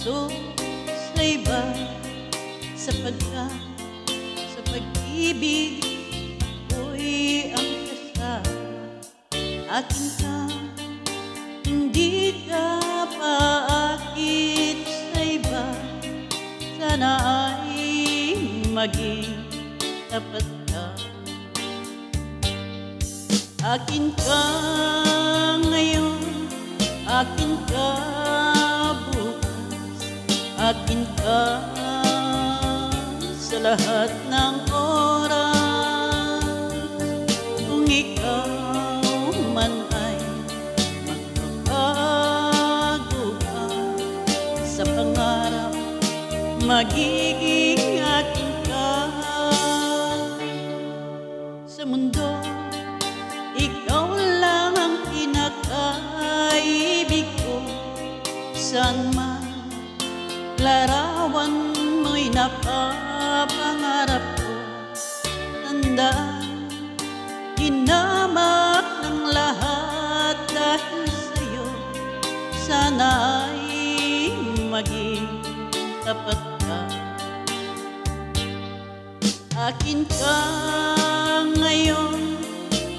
puso sa iba, sapagkat sa pag-ibig ako'y ang kasama. Akin ka, hindi ka paakit sa iba. Sana ay maging tapat ka. Akin ka ngayon, akin ka bukas, akin ka sa lahat ng oras. Kung ikaw man ay magbabago ka sa pangarap, magiging akin ka. Sa mundo, ikaw lang ang pinakaibig ko. Saan man larawan mo'y napapangarap ko. Tandaan, hinamak ng lahat dahil sa'yo. Sana ay maging tapat ka. Akin ka ngayon,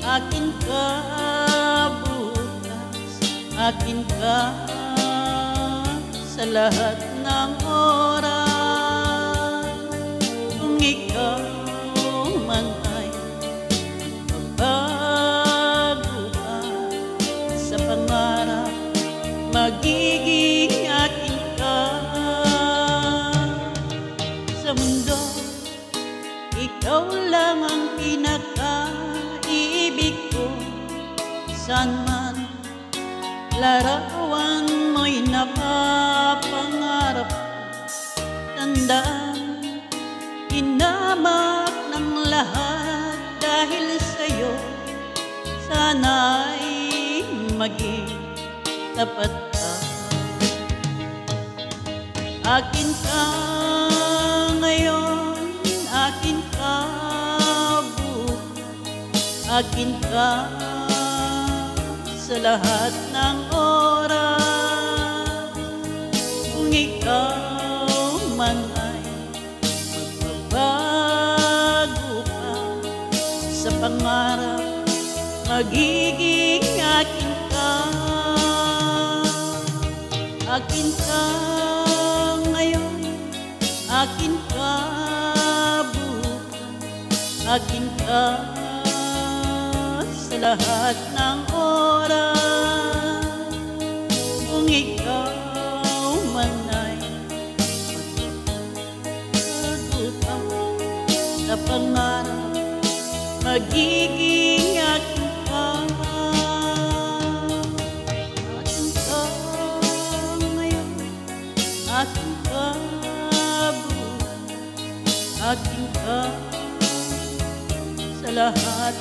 akin ka bukas, akin ka sa lahat ng oras. Kung ikaw man ay magbabago ka sa pangarap, magiging akin ka. Sa mundo, ikaw lang ang pinakaibig ko. Saan man larawan mo'y napapangarap. Tandaan, hinamak ng lahat dahil sa'yo. Sana'y maging tapat ka. Akin ka ngayon, akin ka bukas, akin ka sa lahat ng oras. Kung ikaw man ay magbabago ka sa pangarap, magiging akin ka. Akin ka ngayon, akin ka bukas, akin ka sa lahat ng oras. Kung ikaw man ay magbabago ka sa pangarap, magiging akin ka. Akin ka ngayon, akin ka bukas, akin ka sa lahat